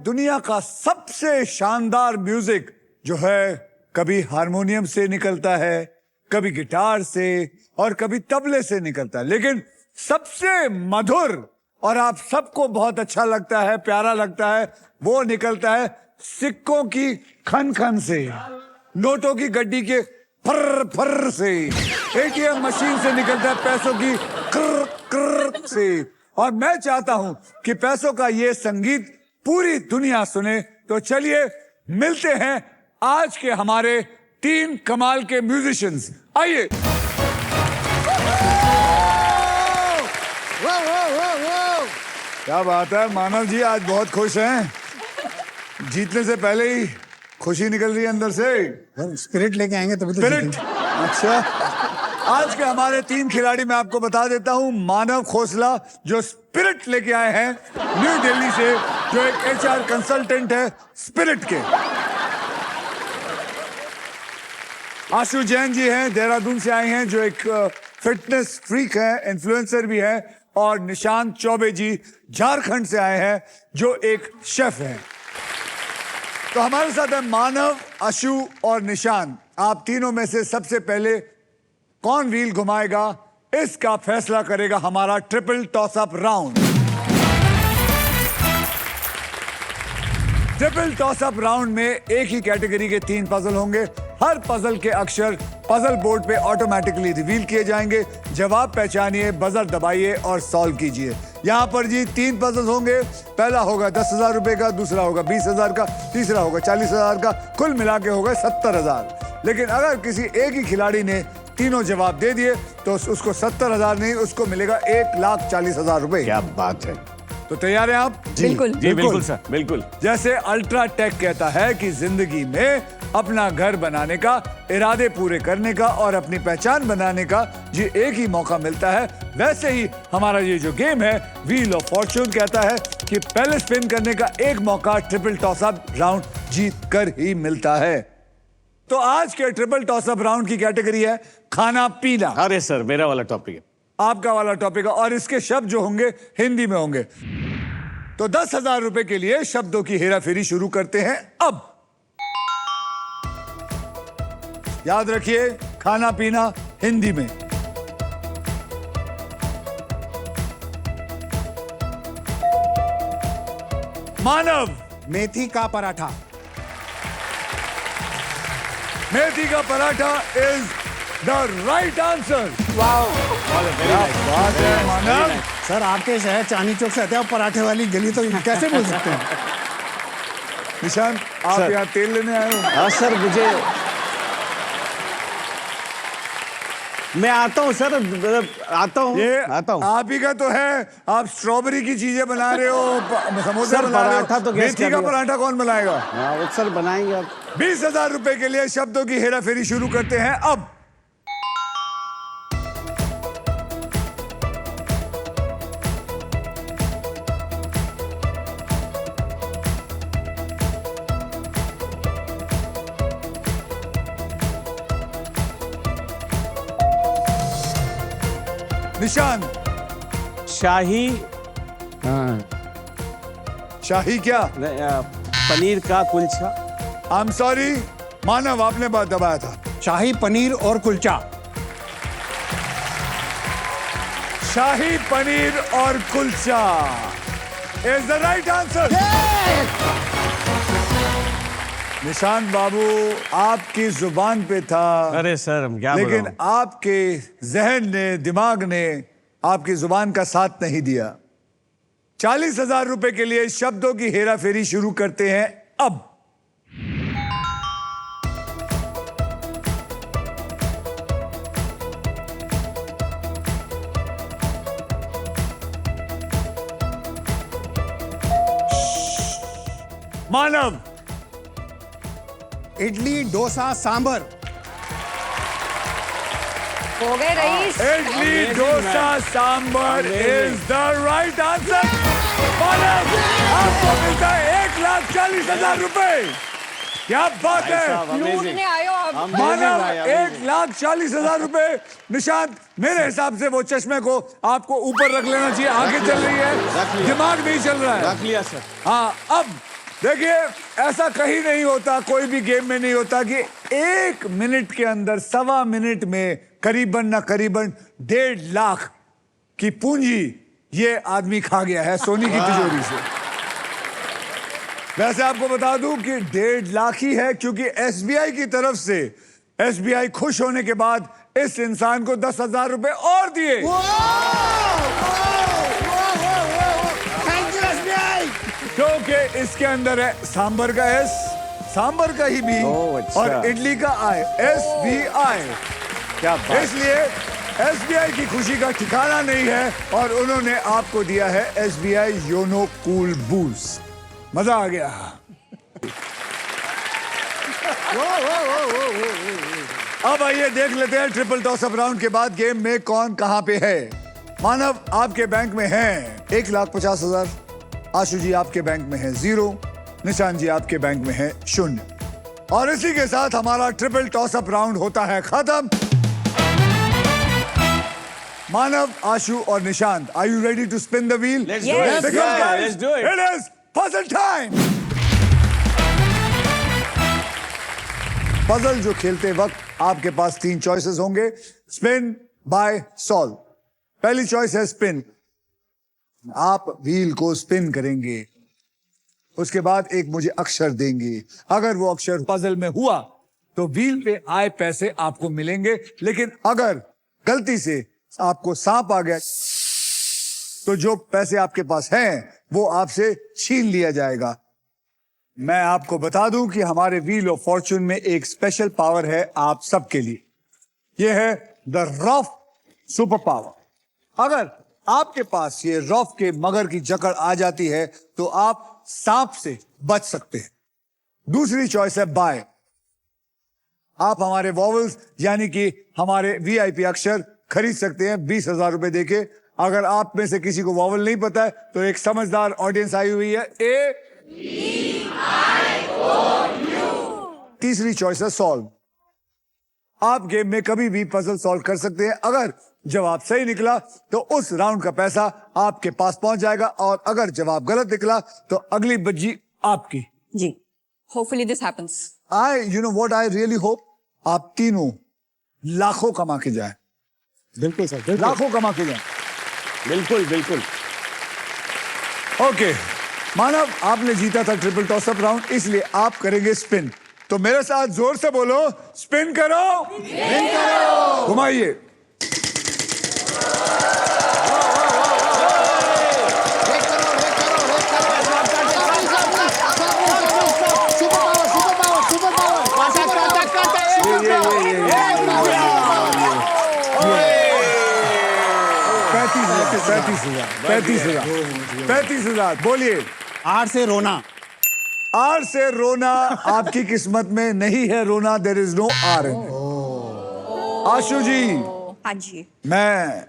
दुनिया का सबसे शानदार म्यूजिक जो है कभी हारमोनियम से निकलता है, कभी गिटार से और कभी तबले से निकलता है, लेकिन सबसे मधुर और आप सबको बहुत अच्छा लगता है, प्यारा लगता है, वो निकलता है सिक्कों की खन खन से, नोटों की गड्डी के फर फर से, एटीएम मशीन से निकलता है पैसों की कर कर से। और मैं चाहता हूं कि पैसों का ये संगीत पूरी दुनिया सुने। तो चलिए मिलते हैं आज के हमारे 3 कमाल के म्यूजिशियंस। आइए। क्या बात है, मानव जी आज बहुत खुश हैं। जीतने से पहले ही खुशी निकल रही है अंदर से। स्पिरिट लेके आएंगे तभी तो स्पिरिट। जीतेंगे। अच्छा, आज के हमारे 3 खिलाड़ी मैं आपको बता देता हूं। मानव खोसला जो स्पिरिट लेके आए हैं न्यू दिल्ली से, जो एक एचआर कंसल्टेंट है स्पिरिट के। आशु जैन जी हैं, देहरादून से आए हैं, जो एक फिटनेस फ्रीक है, इन्फ्लुएंसर भी है। और निशांत चौबे जी झारखंड से आए हैं, जो एक शेफ हैं। तो हमारे साथ है मानव, आशु और निशांत। आप तीनों में से सबसे पहले कौन व्हील घुमाएगा, इसका फैसला करेगा हमारा triple toss up round. Triple toss up round में एक ही कैटेगरी के 3 पजल होंगे। हर पजल के अक्षर पजल बोर्ड पे ऑटोमेटिकली रिवील किए जाएंगे। जवाब पहचानिए, बजर दबाइए और सॉल्व कीजिए। यहाँ पर जी 3 पजल होंगे। पहला होगा 10,000 रुपए का, दूसरा होगा 20,000 का, तीसरा होगा 40,000 का, कुल मिला के होगा 70,000। लेकिन अगर किसी एक ही खिलाड़ी ने तीनों जवाब दे दिए तो उसको 70,000 नहीं, उसको मिलेगा 1,40,000 रुपए। क्या बात है। तो तैयार हैं आप? बिल्कुल जी बिल्कुल सर, बिल्कुल। जैसे अल्ट्राटेक कहता है कि जिंदगी में अपना घर बनाने का, इरादे पूरे करने का और अपनी पहचान बनाने का ये एक ही मौका मिलता है, वैसे ही हमारा ये जो गेम है व्हील ऑफ फॉर्च्यून कहता है कि पहले स्पिन करने का एक मौका ट्रिपल टॉस अप राउंड जीत कर ही मिलता है। तो आज के ट्रिपल टॉस अप राउंड की कैटेगरी है खाना पीना। अरे सर, मेरा वाला टॉपिक है। आपका वाला टॉपिक है और इसके शब्द जो होंगे हिंदी में होंगे। तो 10,000 रुपए के लिए शब्दों की हेराफेरी शुरू करते हैं अब। याद रखिए, खाना पीना हिंदी में। मानव। मेथी का पराठा। मेथी का paratha is the right answer. बात है मानव। सर आपके शहर चांदनी चौक से आते हैं, पराठे वाली गली तो कैसे बोल सकते हैं? निशांत, आप सर। यहाँ तेल लेने आए हो? हाँ सर, मुझे मैं आता हूँ सर, आता हूँ। आप ही का तो है। आप स्ट्रॉबेरी की चीजें बना रहे हो, समोसा सर, बना रहे पराठा हो। तो गैस मेथी कर का दिया। पराठा कौन बनाएगा? हाँ वो सर बनाएंगे आप। 20,000 रुपए के लिए शब्दों की हेराफेरी शुरू करते हैं अब। निशान। शाही शाही क्या? पनीर का कुलचा। आई एम सॉरी मानव, आपने बात दबाया था। शाही पनीर और कुलचा। शाही पनीर और kulcha is the right answer. Nishant बाबू, आपकी जुबान पे था। अरे सर, हम क्या लेकिन बोलूं? आपके जहन ने, दिमाग ने आपकी जुबान का साथ नहीं दिया। 40,000 रुपए के लिए शब्दों की हेराफेरी शुरू करते हैं अब। मानव। इडली डोसा सांबर। हो गए रईस। Idli dosa sambar is the right answer. Manav, आपको मिलता है 1,40,000 रुपए। क्या बात है। लूटने आयो आप। मानव, 1,40,000 रुपए। निशांत, मेरे हिसाब से वो चश्मे को आपको ऊपर रख लेना चाहिए। आगे चल रही है, दिमाग नहीं चल रहा है। रख लिया सर। हाँ, अब देखिए, ऐसा कहीं नहीं होता, कोई भी गेम में नहीं होता कि 1 मिनट के अंदर, 1.25 मिनट में करीबन 1.5 लाख की पूंजी ये आदमी खा गया है सोनी की तिजोरी से। वैसे आपको बता दूं कि 1.5 लाख ही है, क्योंकि एसबीआई की तरफ से एसबीआई खुश होने के बाद इस इंसान को 10,000 रुपए और दिए। Thank you SBI. क्योंकि इसके अंदर है सांबर का एस, सांबर का ही बी, अच्छा। और इडली का आई, एसबीआई। क्या बात। इसलिए एसबीआई की खुशी का ठिकाना नहीं है और उन्होंने आपको दिया है एसबीआई योनो कूल बूस्ट। मजा आ गया। अब आइए देख लेते हैं ट्रिपल टॉस अप राउंड के बाद गेम में कौन कहां पे है। मानव आपके बैंक में है 1,50,000, आशु जी आपके बैंक में है 0, निशान जी आपके बैंक में है 0। और इसी के साथ हमारा ट्रिपल टॉस अप राउंड होता है खत्म। मानव, आशु और Nishant, are you ready to spin the wheel? Let's do it. Because Yeah, guys, let's do it. It is puzzle time. Puzzle जो खेलते वक्त आपके पास 3 चॉइसेस होंगे, स्पिन, बाय, सॉल्व। पहली चॉइस है स्पिन। आप व्हील को स्पिन करेंगे, उसके बाद एक मुझे अक्षर देंगे। अगर वो अक्षर पजल में हुआ तो व्हील पे आए पैसे आपको मिलेंगे, लेकिन अगर गलती से आपको सांप आ गया तो जो पैसे आपके पास हैं वो आपसे छीन लिया जाएगा। मैं आपको बता दूं कि हमारे व्हील ऑफ फॉर्चून में एक स्पेशल पावर है आप सबके लिए। यह है द रफ सुपर पावर। अगर आपके पास ये रफ के मगर की जकड़ आ जाती है तो आप सांप से बच सकते हैं। दूसरी चॉइस है बाय। आप हमारे वॉवल्स यानी कि हमारे वीआईपी अक्षर खरीद सकते हैं 20,000 रुपए देके। अगर आप में से किसी को वॉवल नहीं पता है तो एक समझदार ऑडियंस आई हुई है, ए। तीसरी चॉइस है सॉल्व। आप गेम में कभी भी पजल सॉल्व कर सकते हैं। अगर जवाब सही निकला तो उस राउंड का पैसा आपके पास पहुंच जाएगा, और अगर जवाब गलत निकला तो अगली बज्जी आपकी। जी, hopefully this happens. You know what I really hope, आप तीनों लाखों कमा के जाए, बिल्कुल सर, बिल्कुल। लाखों कमा के जाए। बिल्कुल बिल्कुल। ओके मानव, आपने जीता था ट्रिपल टॉस अप राउंड, इसलिए आप करेंगे स्पिन। तो मेरे साथ जोर से बोलो, स्पिन करो, स्पिन करो, घुमाइए। पैंतीस हजार। बोलिए। आर से रोना। आर से रोना आपकी किस्मत में नहीं है रोना, देयर इज नो आर। आशु जी, हाँ जी, मैं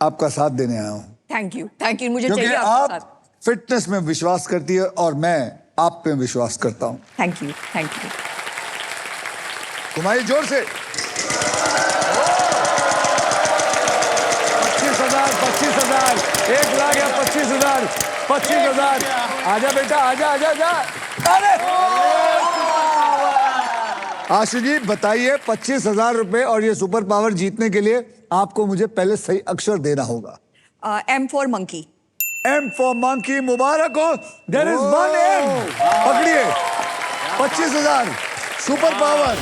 आपका साथ देने आया हूं थैंक यू, मुझे क्योंकि चाहिए आप आपका साथ। फिटनेस में विश्वास करती है और मैं आप पे विश्वास करता हूं। Thank you. घुमाइए जोर से। 25,000, 1 लाख या 25,000, 25,000। आजा बेटा, आजा। अरे आशु जी बताइए, 25,000 रुपए और ये सुपर पावर जीतने के लिए आपको मुझे पहले सही अक्षर देना होगा। M for monkey. M for monkey, मुबारक हो। There is 1 M। पकड़िए, 25,000 सुपर पावर।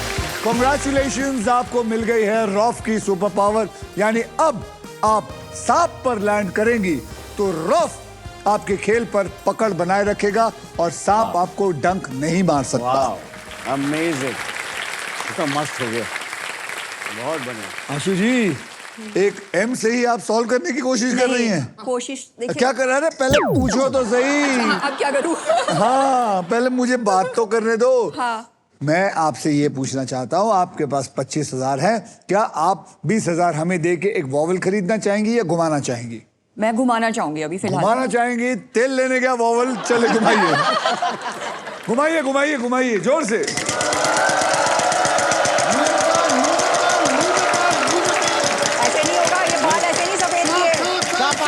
कॉन्ग्रेचुलेशंस, आपको मिल गई है रॉफ की सुपर पावर। यानी अब आप सांप पर लैंड करेंगी तो रॉफ आपके खेल पर पकड़ बनाए रखेगा और सांप आपको डंक नहीं मार सकता। अमेजिंग, तो मस्त हो गया, बहुत बढ़िया। आशु जी, एक एम से ही आप सॉल्व करने की कोशिश कर रही हैं। कोशिश देखिए। क्या कर रहे हैं? पहले पूछो तो सही। अब क्या करूं? हाँ, पहले मुझे बात तो करने दो। हाँ। मैं आपसे ये पूछना चाहता हूँ, आपके पास 25,000 है, क्या आप 20,000 हमें दे के एक वॉवल खरीदना चाहेंगी या घुमाना चाहेंगी? मैं घुमाना चाहूंगी अभी फिलहाल। घुमाना चाहेंगी? तेल लेने गया वॉवल, चले घुमाइए। घुमाइए जोर से। ऐसे नहीं होगा, ये बाल ऐसे नहीं सफेद किए। सांप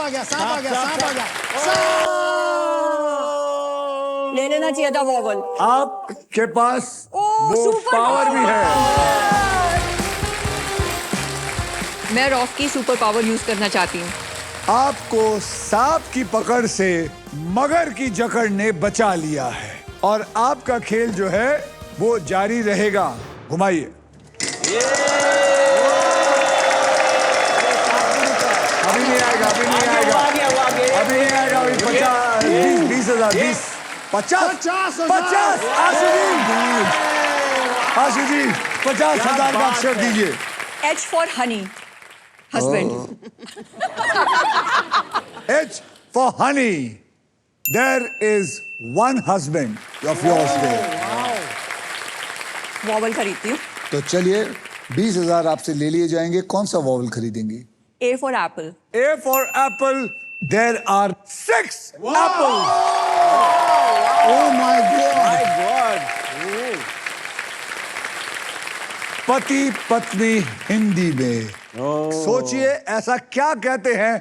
आ गया। ले लेना चाहिए था वॉवल। आपके पास वो सुपर पावर भी है। मैं रॉक की सुपर पावर यूज करना चाहती हूँ। आपको सांप की पकड़ से मगर की जकड़ ने बचा लिया है और आपका खेल जो है वो जारी रहेगा। घुमाइए। अभी नहीं आएगा, अभी नहीं आएगा, अभी नहीं आएगा। अभी 50, 20,000, 50 आशु जी 50,000 का अक्षर दीजिए। H for Honey, husband. H for honey. There is one husband of yours there. Vowel खरीदती हूँ। तो चलिए 20,000 आपसे ले लिए जाएंगे। कौन सा वॉवल खरीदेंगी? A for apple. A for apple. There are 6 apples. Oh my God! पति पत्नी हिंदी में सोचिए ऐसा क्या कहते हैं?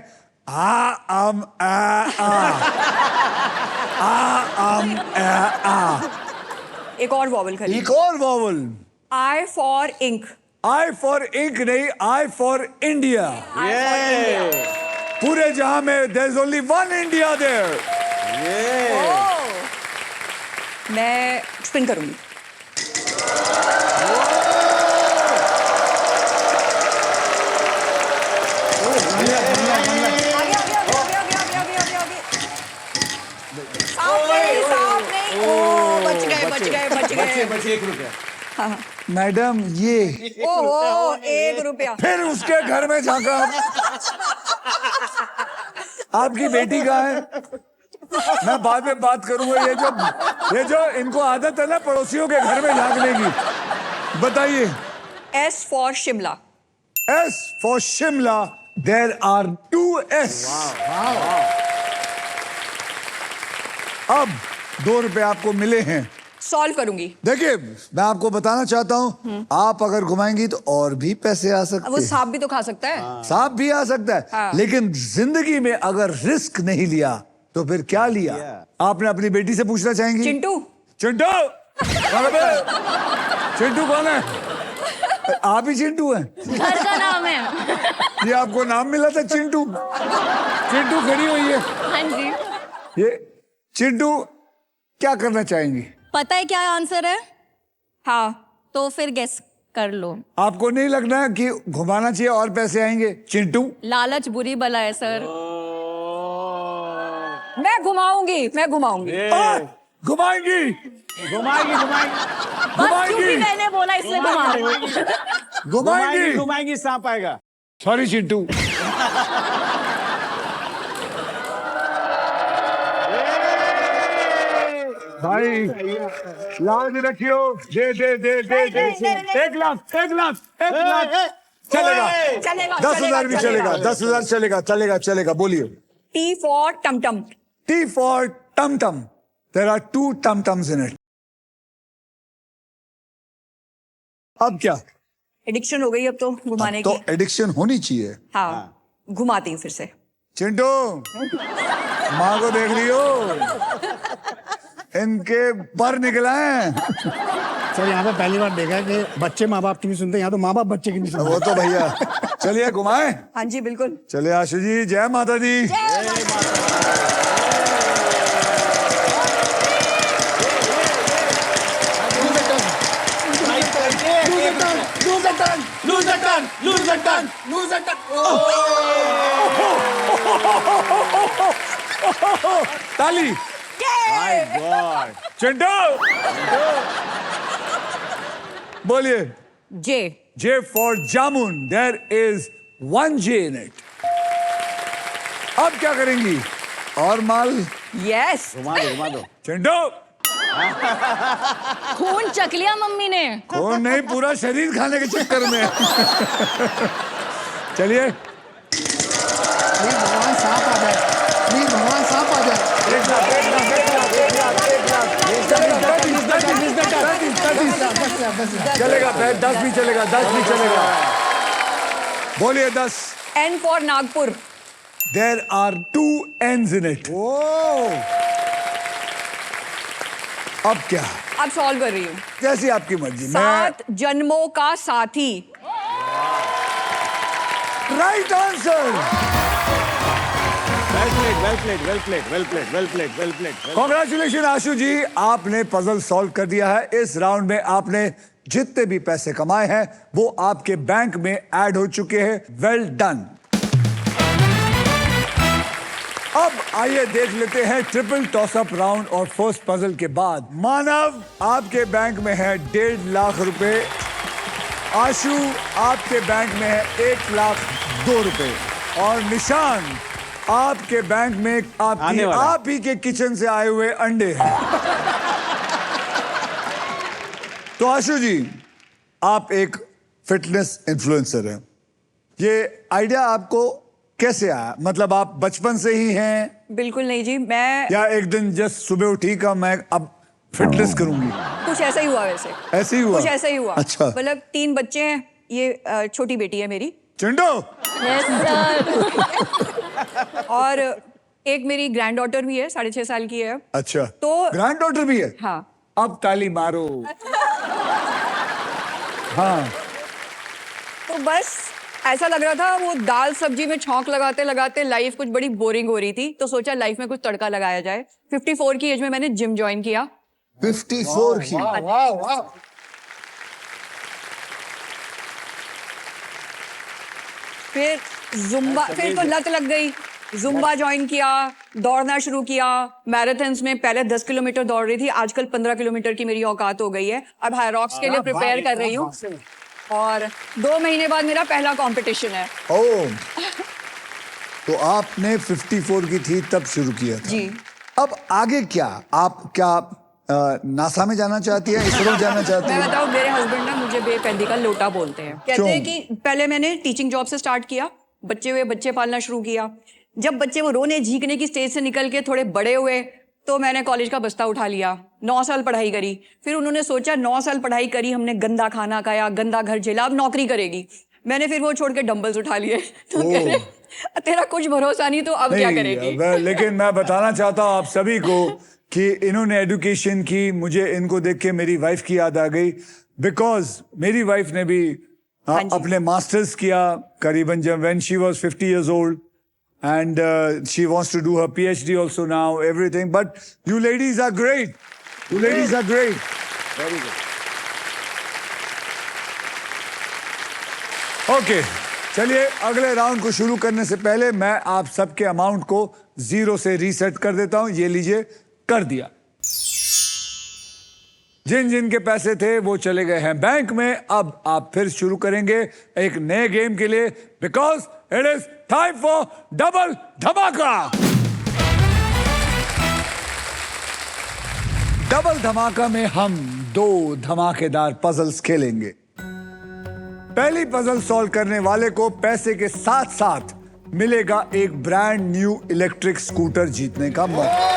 आ एक और वॉवल खरीद। एक और vowel. I for ink. I for ink नहीं, I for India. पूरे जहां में there is only one India there. मैं स्पिन करूंगी। बचे 1 रुपया। मैडम ये ओहो, 1 रुपया। फिर उसके घर में जाकर आपकी बेटी कहाँ है? मैं बाद में बात करूंगा। ये जो इनको आदत है ना पड़ोसियों के घर में झांकने की। बताइए। S for Shimla. S for Shimla. There are 2 S. अब 2 रुपए आपको मिले हैं। सॉल्व करूंगी। देखिए मैं आपको बताना चाहता हूँ आप अगर घुमाएंगी तो और भी पैसे आ सकते वो हैं। सांप भी तो खा सकता है। सांप भी आ सकता है। हाँ। लेकिन जिंदगी में अगर रिस्क नहीं लिया तो फिर क्या लिया? आपने अपनी बेटी से पूछना चाहेंगी? चिंटू। चिंटू कहाँ पे? चिंटू कौन है? आप ही चिंटू हैं? घर का नाम है। ये आपको नाम मिला था चिंटू? चिंटू खड़ी हुई है। हाँ जी। ये चिंटू क्या करना चाहेंगी? पता है क्या आंसर है? हाँ। तो फिर गेस कर लो। आपको नहीं लगना है कि घुमाना चाहिए और पैसे आएंगे? चिंटू लालच बुरी बला है सर। मैं घुमाऊंगी। घुमाएंगी। बस क्योंकि मैंने बोला इसलिए घुमा रही हूँ। घुमाएंगी सांप आएगा। सॉरी चिंटू। भाई लाज रखियो। दे 1 लाख चलेगा। चलेगा। 10,000 भी चलेगा। 10,000 चलेगा। बोलिए। T फॉर टमटम। T for tum-tum. There are 2 tum-tums in it. अब क्या? एडिक्शन हो गई अब तो घुमाने तो की। एडिक्शन होनी चाहिए। हाँ, घुमाती हूँ फिर से। चिंटू माँ को देख लियो, इनके पर निकला है। सर यहाँ पे पहली बार देखा है कि बच्चे माँ बाप की नहीं सुनते, यहाँ तो माँ बाप बच्चे की नहीं सुनते। वो तो भैया चलिए घुमाए। हाँ जी बिल्कुल। चलिए आशु जी, जय माता दी। ताली। चिंटू बोलिए। जे। J for jamun. There is 1 J in it. अब क्या करेंगी? और माल। यस। घुमा दो। चिंटू खून चख लिया मम्मी ने। कौन नहीं, पूरा शरीर खाने के चक्कर में। चलिए। प्लीज भगवान सांप आ जाए, प्लीज भगवान सांप आ जाए। चलेगा 10 भी चलेगा, 10 भी चलेगा। बोलिए 10। N for Nagpur. There are 2 N's in it. अब क्या? अब सॉल्व कर रही हूँ। जैसी आपकी मर्जी। 7 जन्मों का साथी। Right answer. Well played, well played, well played, well played, well played, well played. Congratulation Ashu ji, आपने पजल सॉल्व कर दिया है। इस राउंड में आपने जितने भी पैसे कमाए हैं वो आपके बैंक में ऐड हो चुके हैं। Well done. अब आइए देख लेते हैं ट्रिपल टॉसअप राउंड और फर्स्ट पजल के बाद। मानव, आपके बैंक में है 1.5 लाख रुपए। आशु, आपके बैंक में है 1,02,000 रुपए। और निशान, आपके बैंक में आने वाला। आप ही के किचन से आए हुए अंडे हैं। तो आशु जी, आप एक फिटनेस इन्फ्लुएंसर हैं। ये आइडिया आपको कैसे आया? मतलब आप बचपन से ही हैं बिल्कुल नहीं जी, मैं या एक दिन जस्ट सुबह उठी का मैं अब फिटनेस करूंगी? कुछ ऐसा ही हुआ वैसे। ऐसे ही हुआ? कुछ ऐसा ही हुआ। अच्छा। मतलब 3 बच्चे हैं, ये छोटी बेटी है मेरी, चिंटू, और एक मेरी ग्रैंड डॉटर भी है, 6.5 साल की है। अच्छा, तो- ग्रैंड डॉटर भी है? हाँ। अब ताली मारो। हाँ, तो बस ऐसा लग रहा था, वो दाल सब्जी में छौंक लगाते लगाते लाइफ कुछ बड़ी बोरिंग हो रही थी, तो सोचा लाइफ में कुछ तड़का लगाया जाए। 54 की एज में मैंने जिम ज्वाइन किया। 54 की? फिर जुम्बा, फिर तो लत लग गई, जुम्बा ज्वाइन किया, दौड़ना शुरू किया। मैराथन्स में पहले 10 किलोमीटर दौड़ रही थी, आजकल 15 किलोमीटर की मेरी औकात हो गई है। अब हाई रॉक्स के लिए प्रिपेयर कर रही हूँ, और 2 महीने बाद मेरा पहला कंपटीशन है। ओह, तो आपने 54 की थी तब शुरू किया था? जी। अब आगे क्या? आप क्या नासा में जाना चाहती है, इसरो जाना चाहती मैं है? बताऊं, मेरे हस्बैंड ना मुझे बेपेंदी का लोटा बोलते हैं। कहते हैं कि पहले मैंने टीचिंग जॉब से स्टार्ट किया, बच्चे पालना शुरू किया। जब बच्चे वो रोने झीकने की स्टेज से निकल के थोड़े बड़े हुए, तो मैंने कॉलेज का बस्ता उठा लिया। 9 साल पढ़ाई करी। फिर उन्होंने सोचा 9 साल पढ़ाई करी, हमने गंदा खाना खाया, गंदा घर झेला, अब नौकरी करेगी। मैंने फिर वो छोड़ के डंबल्स उठा लिए। तो कह रहे तेरा कुछ भरोसा नहीं, तो अब क्या करेगी? लेकिन मैं बताना चाहता हूँ आप सभी को कि इन्होंने एजुकेशन की, मुझे इनको देख के मेरी वाइफ की याद आ गई। बिकॉज मेरी वाइफ ने भी अपने मास्टर्स किया करीबन जब when she was 50 years old, and she wants to do her PhD also now, everything. But you ladies are great. You ladies are great. Very good. Okay, चलिए अगले राउंड को शुरू करने से पहले मैं आप सबके अमाउंट को 0 से रीसेट कर देता हूं। ये लीजिए, कर दिया। जिन जिन के पैसे थे वो चले गए हैं बैंक में। अब आप फिर शुरू करेंगे एक नए गेम के लिए, because it is time for double धमाका। डबल धमाका में हम 2 धमाकेदार पजल्स खेलेंगे। पहली पजल सॉल्व करने वाले को पैसे के साथ साथ मिलेगा एक ब्रांड न्यू इलेक्ट्रिक स्कूटर जीतने का मौका।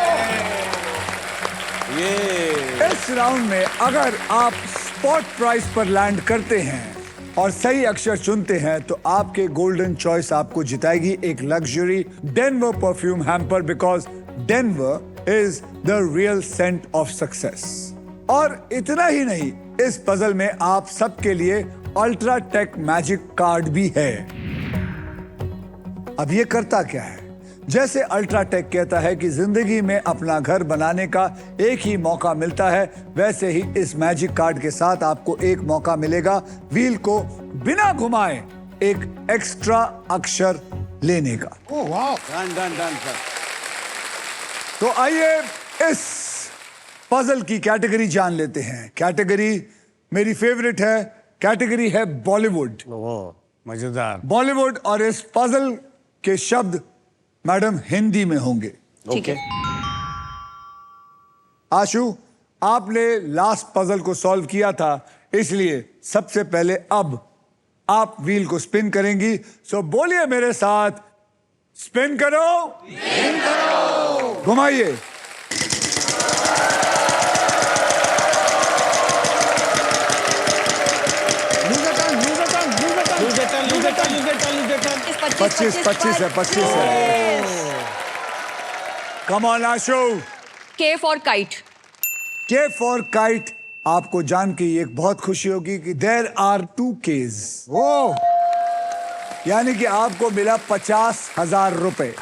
इस राउंड में अगर आप स्पॉट प्राइस पर लैंड करते हैं और सही अक्षर चुनते हैं तो आपके गोल्डन चॉइस आपको जिताएगी एक luxury Denver perfume hamper, because Denver is the real scent of success. और इतना ही नहीं, इस पजल में आप सबके लिए अल्ट्रा टेक मैजिक कार्ड भी है। अब ये करता क्या है? जैसे अल्ट्राटेक कहता है कि जिंदगी में अपना घर बनाने का एक ही मौका मिलता है, वैसे ही इस मैजिक कार्ड के साथ आपको एक मौका मिलेगा व्हील को बिना घुमाए एक एक्स्ट्रा अक्षर लेने का। ओह वाह, Done, done, done, sir. तो आइए इस पजल की कैटेगरी जान लेते हैं। कैटेगरी मेरी फेवरेट है, कैटेगरी है बॉलीवुड। ओह, मजेदार। बॉलीवुड, और इस पजल के शब्द मैडम हिंदी में होंगे। ठीक है। आशु, आपने लास्ट पजल को सॉल्व किया था, इसलिए सबसे पहले अब आप व्हील को स्पिन करेंगी। सो बोलिए मेरे साथ, स्पिन करो, स्पिन करो, घुमाइए। Lose the turn. 25 है। Come on Ashu. K for kite. K for kite आपको जान के एक बहुत खुशी होगी कि there are 2 Ks. ओ यानी कि आपको मिला 50,000 रुपए.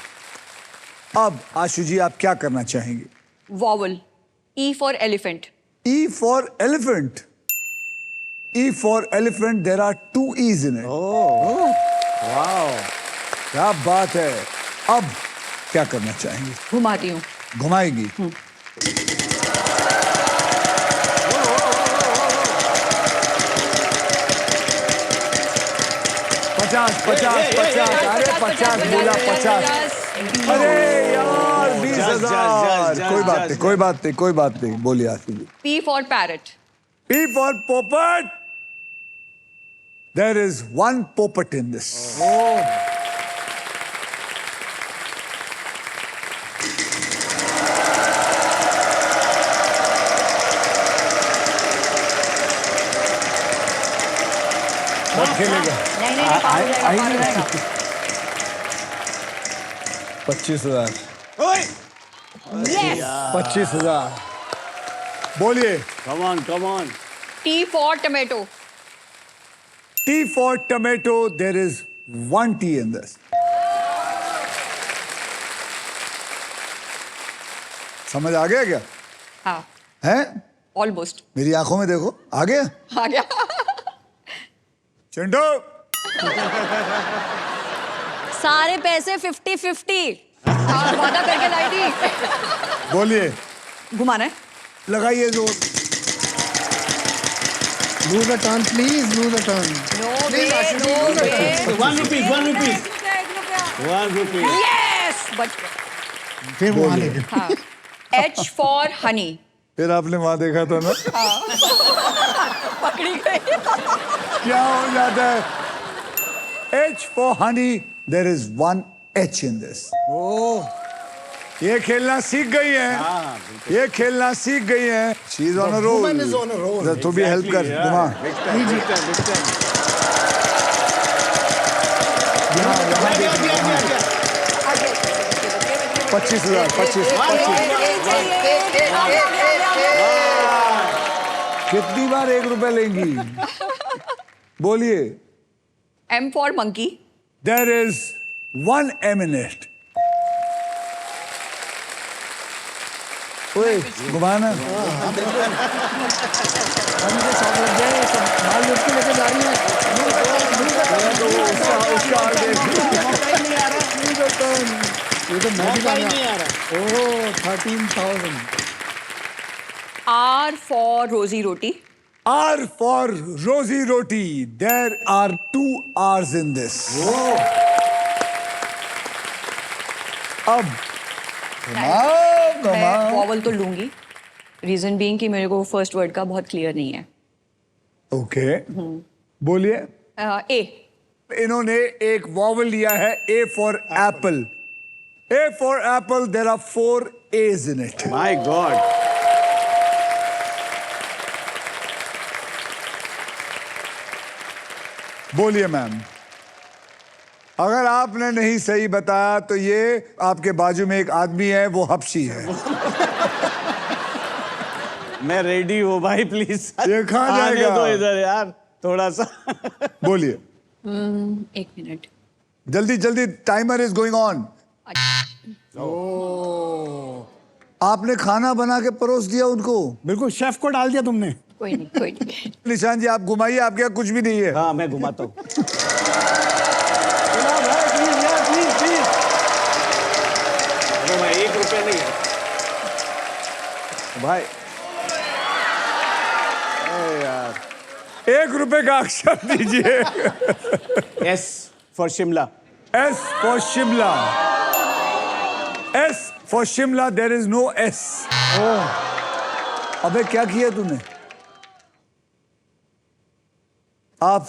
अब आशु जी आप क्या करना चाहेंगे? Vowel. E for elephant. E for elephant. E for elephant. There are 2 E's in it. Wow, क्या बात है. अब क्या करना चाहेंगे? घुमाती हूँ. घुमाएगी. पचास अरे 50 बोला 50. अरे यार 20,000. कोई बात नहीं बोलिए आशु जी. P for parrot. P for poppet. There is 1 poppet in this. खेलेगा. नहीं पार हो जाएगा. 25,000. Yes. 25,000. बोलिए. come on. T for tomato. T for tomato. There is 1 T in this. समझ आ गया क्या? हाँ. है? Almost. मेरी आंखों में देखो. आ गया? आ गया. चिंटू. सारे पैसे 50-50. वादा करके लाई थी. बोलिए. घुमाना है. लगाइए जोर. lose a turn, please lose a turn. No way. 1 rupees. 1 rupee. Yes. But फिर वो आ लेंगे. हाँ. H for honey. फिर आपने वहां देखा था ना पकड़ी गई. क्या हो जाता है. H for honey. There is 1 H in this. ये खेलना सीख गई है. ये खेलना सीख गई है. She is on a roll. woman is on a roll. तू भी हेल्प कर. घुमा. आगे. 25,000. कितनी बार 1 रुपए लेंगी? बोलिए. M for monkey. There is 1 M in it. ओए घुमाना. माल लूट के लेके जा रही है. ये तो मैं भी नहीं आ रहा. ओह 13,000. R for rosy roti. R for rosy roti. There are 2 R's in this. अब मैं वॉवल तो लूंगी. रीजन बीइंग कि मेरे को फर्स्ट वर्ड का बहुत क्लियर नहीं है. ओके. बोलिए. A. इन्होंने एक वॉवल लिया है. A for apple. A for apple. There are 4 A's in it. My God. बोलिए मैम. अगर आपने नहीं सही बताया तो ये आपके बाजू में एक आदमी है, वो हबशी है. मैं रेडी हूँ भाई, प्लीज. ये कहाँ जाएगा? तो इधर यार थोड़ा सा. बोलिए. 1 मिनट. जल्दी. Timer is going on. आपने खाना बना के परोस दिया उनको. बिल्कुल शेफ को डाल दिया तुमने. कोई नहीं. निशान जी आप घुमाइए. आपके यहाँ कुछ भी नहीं है. हाँ मैं घुमाता हूँ. भाई 1 रुपया नहीं है भाई. यार 1 रुपए का अक्षर दीजिए. S for Shimla. S for Shimla. S for Shimla. There is no S. अबे क्या किया तूने? आप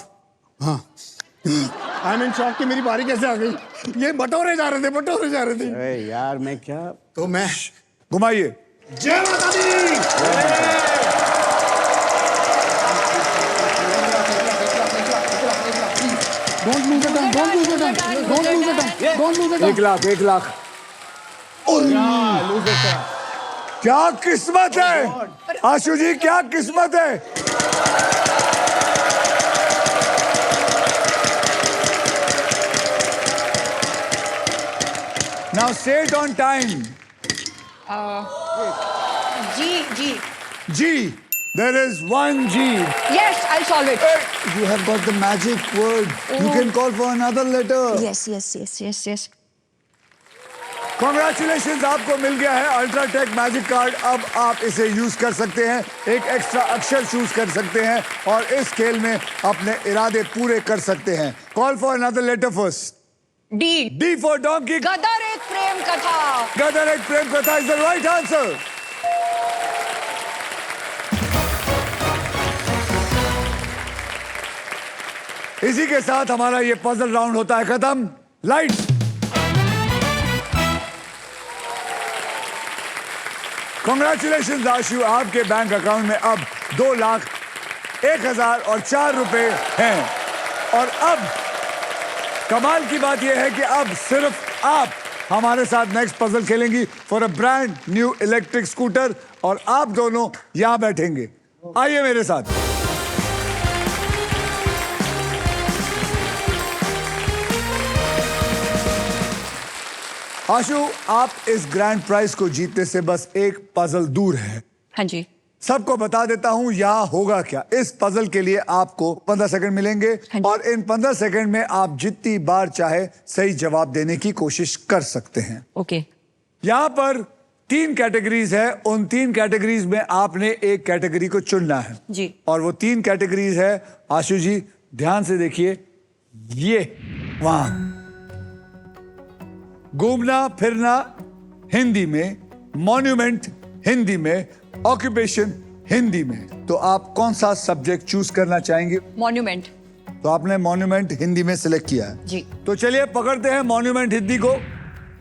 आई मीन शॉक कि मेरी बारी कैसे आ गई. ये बटोरे जा रहे थे. अरे यार मैं क्या. तो मैं घुमाइए. जय माता दी. Don't lose the turn. 1 lakh. Lose देता. क्या किस्मत है आशु जी, क्या किस्मत है। Now say it on time. G. G. There is one G. Yes, I'll solve it. You have got the magic word. You can call for another letter. Yes. Congratulations, आपको मिल गया है अल्ट्राटेक मैजिक कार्ड। अब आप इसे use कर सकते हैं, एक एक्स्ट्रा अक्षर चूज कर सकते हैं और इस खेल में अपने इरादे पूरे कर सकते हैं। Call for another letter first. D. D for donkey. Gadar Ek Prem कथा। गदर एक प्रेम कथा इज द राइट आंसर। इसी के साथ हमारा ये पजल राउंड होता है खत्म। लाइट्स। कांग्रेचुलेशंस आशु, आपके बैंक अकाउंट में अब 2,01,004 रुपए हैं। और अब कमाल की बात यह है कि अब सिर्फ आप हमारे साथ नेक्स्ट पजल खेलेंगी for a brand new electric scooter, और आप दोनों यहां बैठेंगे। आइए मेरे साथ। आशु, आप इस ग्रैंड प्राइज को जीतने से बस एक पजल दूर है। हाँ जी। सबको बता देता हूं यहाँ होगा क्या। इस पजल के लिए आपको 15 सेकंड मिलेंगे और इन 15 सेकंड में आप जितनी बार चाहे सही जवाब देने की कोशिश कर सकते हैं। ओके। यहाँ पर 3 कैटेगरीज है, उन 3 कैटेगरीज में आपने एक कैटेगरी को चुनना है जी। और वो 3 कैटेगरीज है, आशु जी ध्यान से देखिए, ये वहां घूमना फिरना हिंदी में, मॉन्यूमेंट हिंदी में, ऑक्यूपेशन हिंदी में। तो आप कौन सा सब्जेक्ट चूज करना चाहेंगे? मॉन्यूमेंट। तो आपने मॉन्यूमेंट हिंदी में सिलेक्ट किया है जी। तो चलिए पकड़ते हैं मॉन्यूमेंट हिंदी को।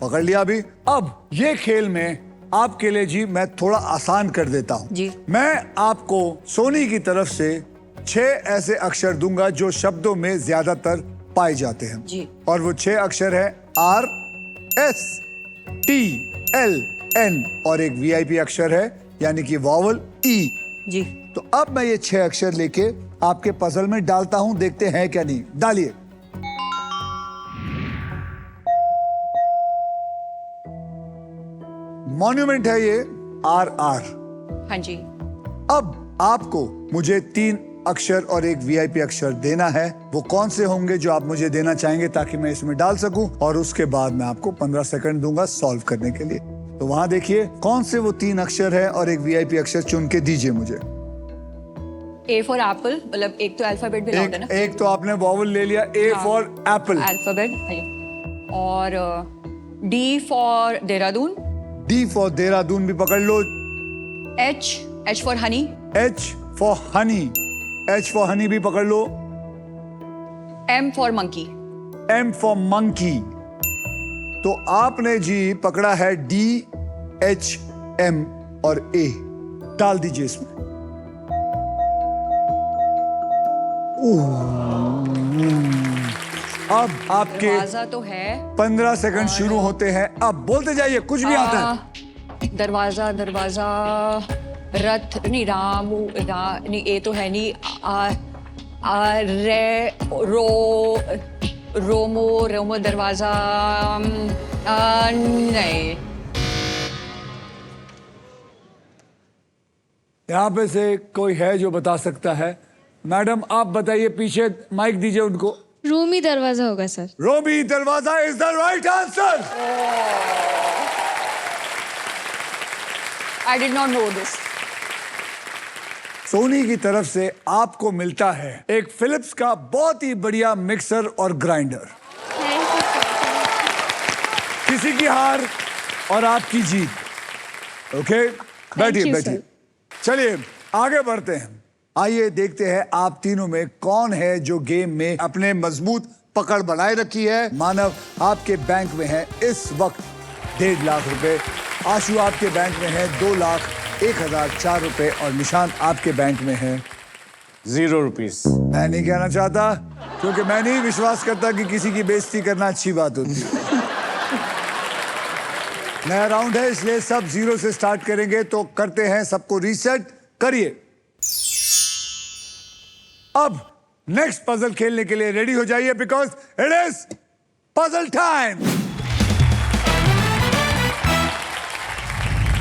पकड़ लिया अभी। अब ये खेल में आपके लिए जी मैं थोड़ा आसान कर देता हूं जी। मैं आपको सोनी की तरफ से 6 ऐसे अक्षर दूंगा जो शब्दों में ज्यादातर पाए जाते हैं जी। और वो 6 अक्षर है RSTLN और एक VIP अक्षर है यानी कि वॉवल E जी। तो अब मैं ये 6 अक्षर लेके आपके पजल में डालता हूं, देखते हैं क्या नहीं। डालिए। मॉन्यूमेंट है ये RR। हाँ जी। अब आपको मुझे 3 अक्षर और एक VIP अक्षर देना है। वो कौन से होंगे जो आप मुझे देना चाहेंगे ताकि मैं इसमें डाल सकूं, और उसके बाद मैं आपको 15 सेकंड दूंगा सॉल्व करने के लिए। तो वहां देखिए कौन से वो 3 अक्षर है और एक VIP अक्षर चुन के दीजिए मुझे। A फॉर एप्पल, मतलब एक तो अल्फाबेट भी लाउड है ना। एक तो आपने वॉवल ले लिया, A फॉर एप्पल, अल्फाबेट, और D for Dehradun, D for Dehradun भी पकड़ लो, H for Honey, H for Honey, H for Honey भी पकड़ लो, M for monkey, M for monkey. तो आपने जी पकड़ा है D, H, M और A। डाल दीजिए इसमें। अब आपके दरवाजा तो है। 15 सेकंड शुरू होते हैं। अब बोलते जाइए, कुछ भी आता है। दरवाजा, रथ नहीं, नहीं, ए तो है नहीं, रोमो दरवाजा, नहीं। यहाँ पे से कोई है जो बता सकता है? मैडम आप बताइए, पीछे माइक दीजिए उनको। रूमी दरवाजा होगा sir. Rumi Darwaza is the right answer. I did not know this. Sony की तरफ से आपको मिलता है एक फिलिप्स का बहुत ही बढ़िया मिक्सर और ग्राइंडर। किसी की हार और आपकी जीत। ओके, बैठिए बैठिए। चलिए आगे बढ़ते हैं। आइए देखते हैं आप तीनों में कौन है जो गेम में अपने मजबूत पकड़ बनाए रखी है। मानव आपके बैंक में है इस वक्त 1.5 लाख रुपए, आशु आपके बैंक में है 2,01,004 रुपए और निशांत आपके बैंक में है 0 रुपीस। मैं नहीं कहना चाहता क्योंकि मैं नहीं विश्वास करता कि किसी की बेइज्जती करना अच्छी बात होती है। नया राउंड है इसलिए सब जीरो से स्टार्ट करेंगे, तो करते हैं, सबको रीसेट करिए। अब नेक्स्ट पजल खेलने के लिए रेडी हो जाइए, because it is puzzle time.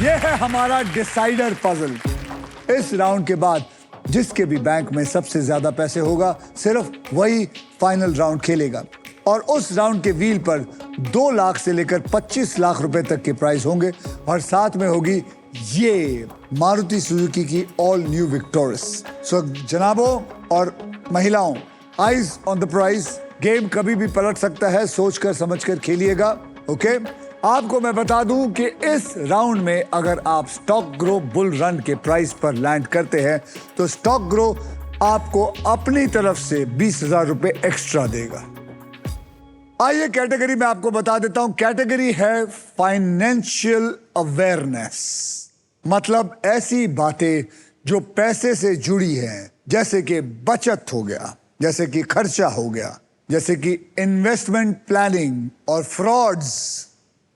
यह है हमारा डिसाइडर पजल। इस राउंड के बाद जिसके भी बैंक में सबसे ज्यादा पैसे होगा, सिर्फ वही फाइनल राउंड खेलेगा। और उस राउंड के व्हील पर 2 लाख से लेकर 25 लाख रुपए तक के प्राइस होंगे, और साथ में होगी ये मारुति सुजुकी की ऑल न्यू विक्टोरस। सो जनाबों और महिलाओं, eyes on the prize. Game कभी भी पलट सकता है, सोचकर समझकर खेलिएगा। ओके, आपको मैं बता दूं कि इस राउंड में अगर आप स्टॉक ग्रो बुल रन के प्राइस पर लैंड करते हैं, तो स्टॉक ग्रो आपको अपनी तरफ से 20,000 रुपए एक्स्ट्रा देगा। आइए कैटेगरी में आपको बता देता हूं। कैटेगरी है फाइनेंशियल अवेयरनेस, मतलब ऐसी बातें जो पैसे से जुड़ी हैं, जैसे कि बचत हो गया, जैसे कि खर्चा हो गया, जैसे कि इन्वेस्टमेंट प्लानिंग और फ्रॉड्स,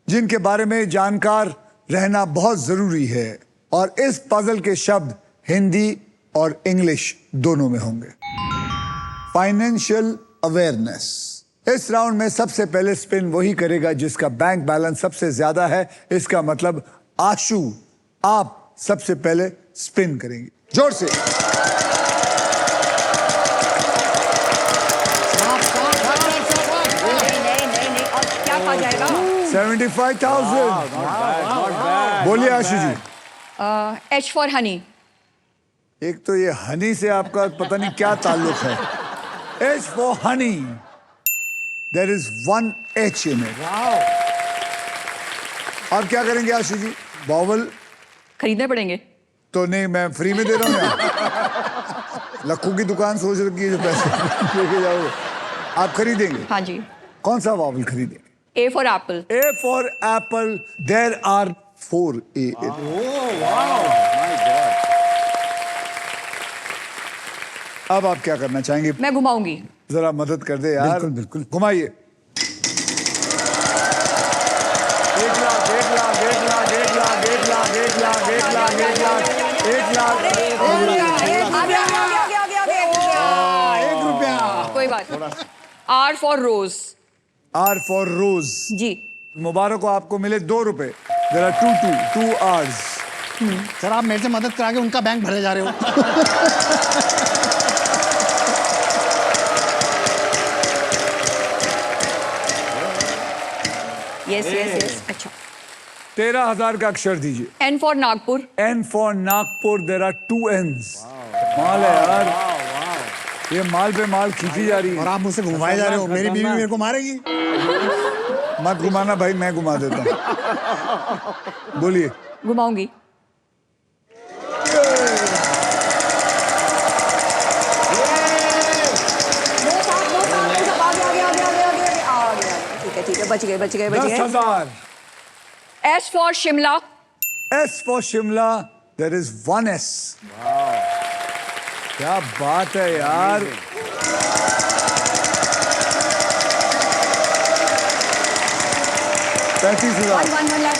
जिनके बारे में जानकार रहना बहुत जरूरी है। और इस पजल के शब्द हिंदी और इंग्लिश दोनों में होंगे। Financial awareness. इस राउंड में सबसे पहले स्पिन वही करेगा जिसका बैंक बैलेंस सबसे ज्यादा है। इसका मतलब आशु, आप सबसे पहले स्पिन करेंगे। जोर से। नहीं, और क्या कहा जाएगा? 75,000। बोलिए आशु जी। H for Honey. एक तो ये हनी से आपका पता नहीं क्या ताल्लुक है। H for honey. There is one H in it. अब क्या करेंगे आशु जी? बॉवल खरीदने पड़ेंगे। तो नहीं, मैं फ्री में दे रहा हूँ यार। लक्खू की दुकान सोच रखी है जो पैसे लेके जाओगे। आप खरीदेंगे? हाँ जी। कौन सा बॉवल खरीदेंगे? A for apple. A for apple. There are 4 A. अब आप क्या करना चाहेंगे? मैं घुमाऊंगी। जरा मदद कर दे यार। बिल्कुल, बिल्कुल। घुमाइए। 1 लाख, 1 लाख, 1 लाख, 1 लाख, 1 लाख, 1 लाख, 1 लाख, 1 लाख, 1 लाख, 1 रुपया। कोई बात। R for rose. R for rose. जी। मुबारक हो, आपको मिले 2 रुपए। There are two R's. Sir आप मेरे से मदद करा के उनका बैंक भरे जा रहे हो। यस। अच्छा। 13,000 का अक्षर दीजिए। N for Nagpur. N for Nagpur. There are 2 N's. माल है यार। ये माल पे माल खींची जा रही और है। आप मुझसे घुमाए जा रहे हो। मेरी बीवी मेरे को मारेगी। मत घुमाना भाई, मैं घुमा देता हूँ। बोलिए। घुमाऊंगी। ठीक है, बच गए। 10,000. S for Shimla. S for Shimla. There is 1 S. क्या बात है यार। 35,000. 1 लाख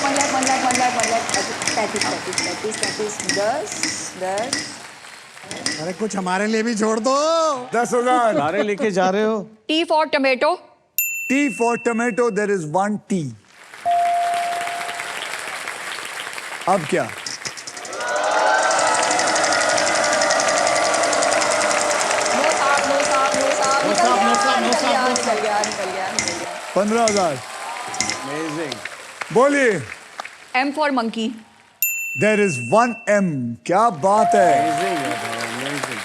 10। अरे कुछ हमारे लिए भी छोड़ दो। 10,000. सारे लेके जा रहे हो। T for tomato. T for tomato. There is 1 T. अब क्या? निकल गया। 15,000. Amazing. बोलिए। M for monkey. There is 1 M. क्या बात है। Amazing. Amazing.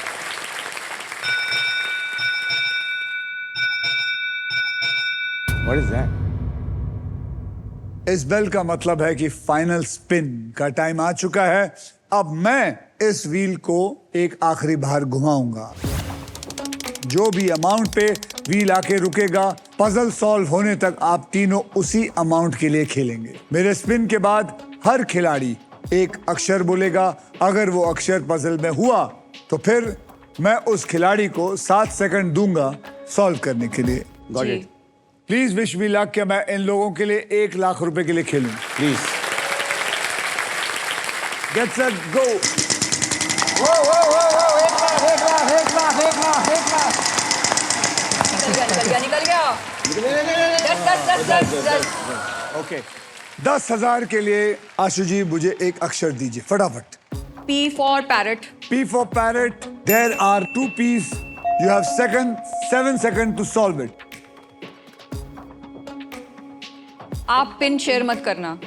What is that? इस बेल का मतलब है कि फाइनल स्पिन का टाइम आ चुका है। अब मैं इस व्हील को एक आखिरी बार घुमाऊंगा। जो भी अमाउंट पे व्हील आके रुकेगा, पजल सॉल्व होने तक आप तीनों उसी अमाउंट के लिए खेलेंगे। मेरे स्पिन के बाद हर खिलाड़ी एक अक्षर बोलेगा। अगर वो अक्षर पजल में हुआ तो फिर मैं उस खिलाड़ी को 7 सेकंड दूंगा सॉल्व करने के लिए। Got it. Please wish me luck कि मैं इन लोगों के लिए 1 लाख रुपए के लिए खेलूं। Please. Get set go. निकल गया। दस। ओके 10,000 के लिए आशु जी मुझे एक अक्षर दीजिए फटाफट। P for parrot. P for parrot. There are 2 P's. You have 7 seconds to solve it. आप पिन शेयर मत करना।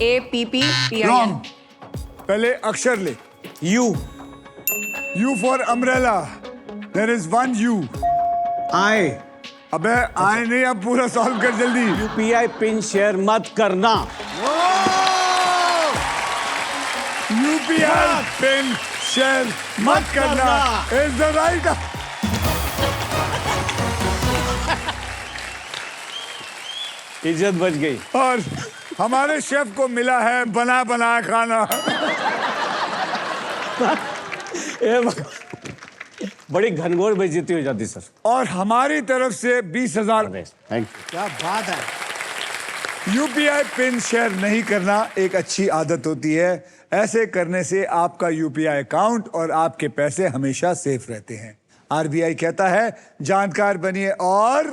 APPPIN. Wrong. पहले अक्षर ले। You U for umbrella. There is 1 U. आई अबे आए नहीं, अब पूरा सॉल्व कर जल्दी। यूपीआई पिन शेयर मत करना। UPI पिन शेयर मत करना इज द राइट। इज्जत बच गई। और हमारे शेफ को मिला है बना बनाया खाना। बड़ी घनघोर बेइज्जती हो जाती सर। और हमारी तरफ से 20,000। Thank you. क्या बात है। यूपीआई पिन शेयर नहीं करना एक अच्छी आदत होती है। ऐसे करने से आपका यूपीआई अकाउंट और आपके पैसे हमेशा सेफ रहते हैं। आरबीआई कहता है जानकार बनिए और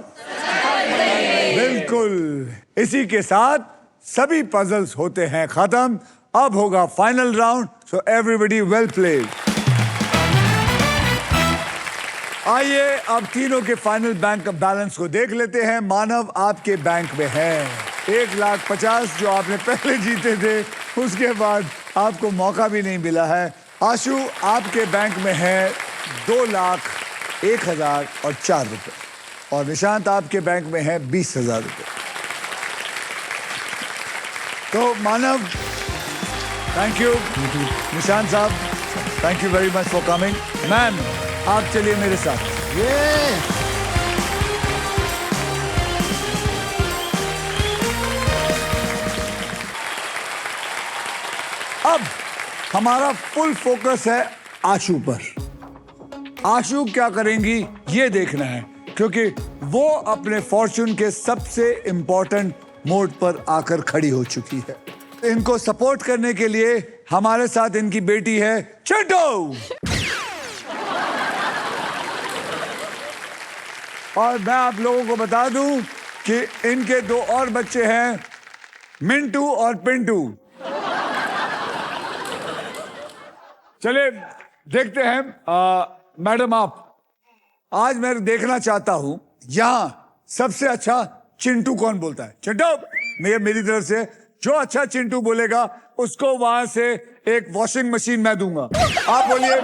बिल्कुल। इसी के साथ सभी पजल्स होते हैं खत्म। अब होगा final round, so everybody well played. आइए अब तीनों के फाइनल बैंक बैलेंस को देख लेते हैं। मानव आपके बैंक में है 1,50,000 जो आपने पहले जीते थे, उसके बाद आपको मौका भी नहीं मिला है। आशु आपके बैंक में है 2,01,004 रुपए और निशांत आपके बैंक में है 20,000 रुपए। तो मानव थैंक यू, निशांत साहब thank you very much for coming. Ma'am आप चलिए मेरे साथ। अब हमारा फुल फोकस है आशु पर। आशु क्या करेंगी ये देखना है, क्योंकि वो अपने फॉर्चून के सबसे इंपॉर्टेंट मोड पर आकर खड़ी हो चुकी है। इनको सपोर्ट करने के लिए हमारे साथ इनकी बेटी है चिंटू। और मैं आप लोगों को बता दूं कि इनके 2 और बच्चे हैं, मिंटू और पिंटू। चलिए देखते हैं। मैडम आप आज मैं देखना चाहता हूं यहां सबसे अच्छा चिंटू कौन बोलता है। चिंटू मेरी तरफ से जो अच्छा चिंटू बोलेगा उसको वहां से एक वॉशिंग मशीन मैं दूंगा। आप बोलिए,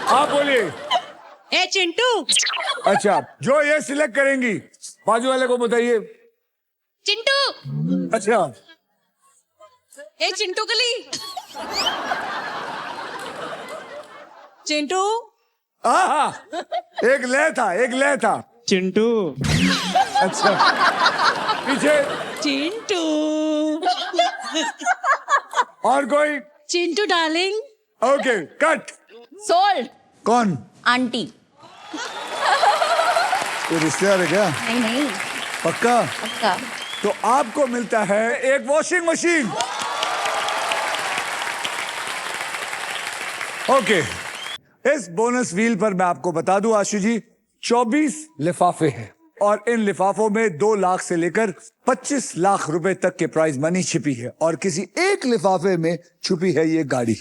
आप बोलिए। ए चिंटू। अच्छा जो ये सिलेक्ट करेंगी बाजू वाले को बताइए। चिंटू। अच्छा ए चिंटू गली। चिंटू। हाँ एक लय था चिंटू। अच्छा पीछे चिंटू। और कोई? Chintu darling. Okay cut. Sold. कौन? आंटी। ये रिश्तेदार है क्या? नहीं पक्का? पक्का। तो आपको मिलता है एक वॉशिंग मशीन। ओके इस बोनस व्हील पर मैं आपको बता दूं आशु जी 24 लिफाफे हैं और इन लिफाफों में 2 लाख से लेकर 25 लाख रुपए तक के प्राइज मनी छिपी है और किसी एक लिफाफे में छुपी है ये गाड़ी।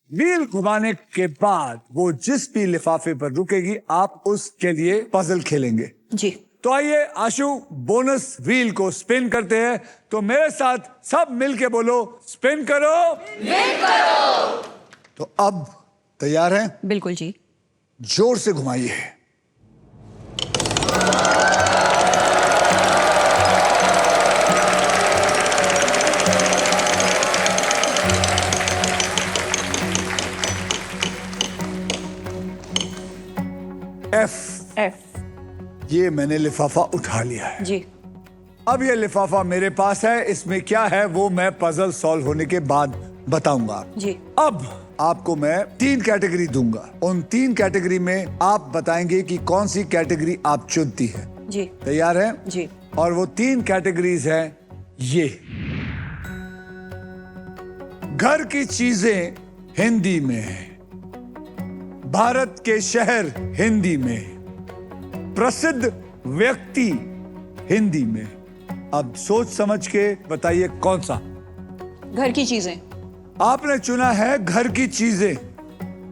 व्हील घुमाने के बाद वो जिस भी लिफाफे पर रुकेगी आप उसके लिए पजल खेलेंगे जी। तो आइए आशु बोनस व्हील को स्पिन करते हैं। तो मेरे साथ सब मिलके बोलो स्पिन करो। तो अब तैयार हैं? बिल्कुल जी। जोर से घुमाइए। एफ। ये मैंने लिफाफा उठा लिया है। जी। अब ये लिफाफा मेरे पास है, इसमें क्या है वो मैं पजल सॉल्व होने के बाद बताऊंगा जी। अब आपको मैं 3 कैटेगरी दूंगा। उन 3 कैटेगरी में आप बताएंगे कि कौन सी कैटेगरी आप चुनती है। जी। तैयार हैं? जी। और वो 3 कैटेगरीज हैं ये घर की चीजें हिंदी में है, भारत के शहर हिंदी में, प्रसिद्ध व्यक्ति हिंदी में। अब सोच समझ के बताइए कौन सा। घर की चीजें। आपने चुना है घर की चीजें।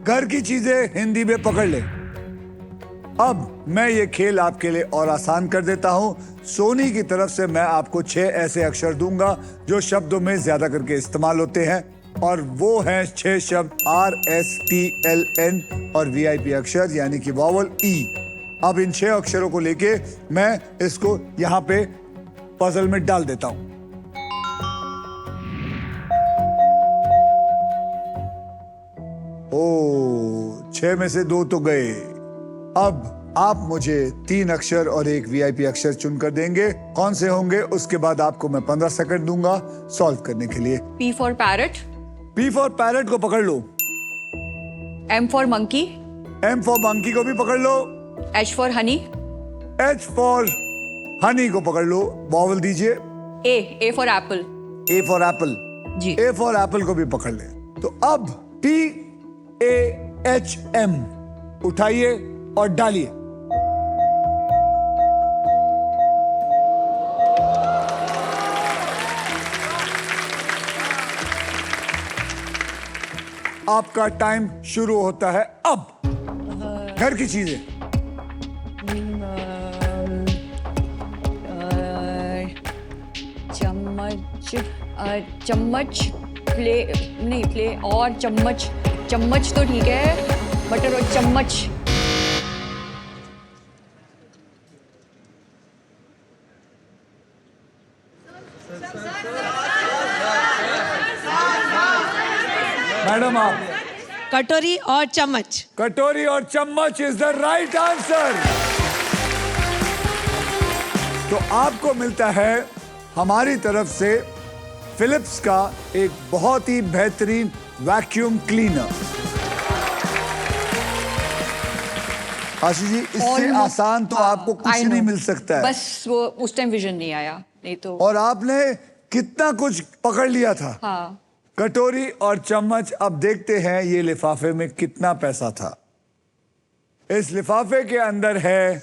घर की चीजें हिंदी में पकड़ ले। अब मैं ये खेल आपके लिए और आसान कर देता हूं। सोनी की तरफ से मैं आपको 6 ऐसे अक्षर दूंगा जो शब्दों में ज्यादा करके इस्तेमाल होते हैं, और वो हैं 6 शब्द RSTLN और VIP अक्षर यानी कि वॉवल E। अब इन 6 अक्षरों को लेके मैं इसको यहां पे पजल में डाल देता हूं। ओ, 6 में से 2 तो गए। अब आप मुझे 3 अक्षर और एक VIP अक्षर चुनकर देंगे। कौन से होंगे उसके बाद आपको मैं 15 सेकंड दूंगा सॉल्व करने के लिए। P for parrot, P for parrot को पकड़ लो। M for monkey, M for monkey को भी पकड़ लो। H for honey, H for honey को पकड़ लो। वॉवल दीजिए। A for apple। A for apple. जी। A फॉर एप्पल को भी पकड़ ले। तो अब PAHM उठाइए और डालिए। आपका टाइम शुरू होता है अब। घर की चीजें। चम्मच, चम्मच, प्ले नहीं, प्ले और चम्मच। चम्मच तो ठीक है, बटर और चम्मच। मैडम आप। कटोरी और चम्मच। कटोरी और चम्मच इज द राइट आंसर। तो आपको मिलता है हमारी तरफ से फिलिप्स का एक बहुत ही बेहतरीन वैक्यूम क्लीनर। आशीष जी, इससे आसान तो आपको कुछ I know। नहीं मिल सकता है। बस वो उस टाइम विजन नहीं आया, नहीं तो। और आपने कितना कुछ पकड़ लिया था। हाँ। कटोरी और चम्मच। अब देखते हैं ये लिफाफे में कितना पैसा था। इस लिफाफे के अंदर है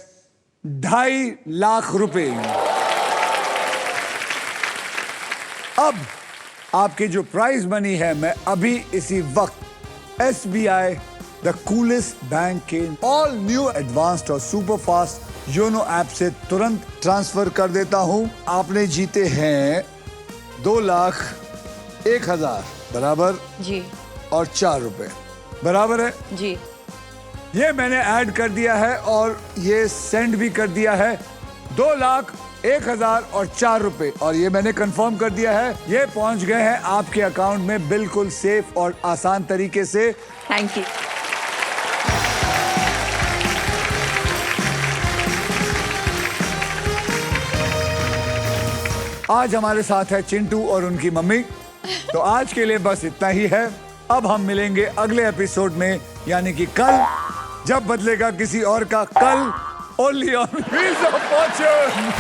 2.5 लाख रुपए। अब आपकी जो प्राइज मनी है मैं अभी इसी वक्त SBI द कूलेस्ट बैंक के ऑल न्यू एडवांस्ड और सुपर फास्ट योनो ऐप से तुरंत ट्रांसफर कर देता हूं। आपने जीते हैं 2,01,000 बराबर जी। और 4 रुपए बराबर है। जी। ये मैंने ऐड कर दिया है और ये सेंड भी कर दिया है। 2,01,000 और 4 रुपए, और ये मैंने कंफर्म कर दिया है। ये पहुंच गए हैं आपके अकाउंट में बिल्कुल सेफ और आसान तरीके से। Thank you. आज हमारे साथ है चिंटू और उनकी मम्मी। तो आज के लिए बस इतना ही है। अब हम मिलेंगे अगले एपिसोड में, यानी कि कल, जब बदलेगा किसी और का कल। Only on wheels of Fortune.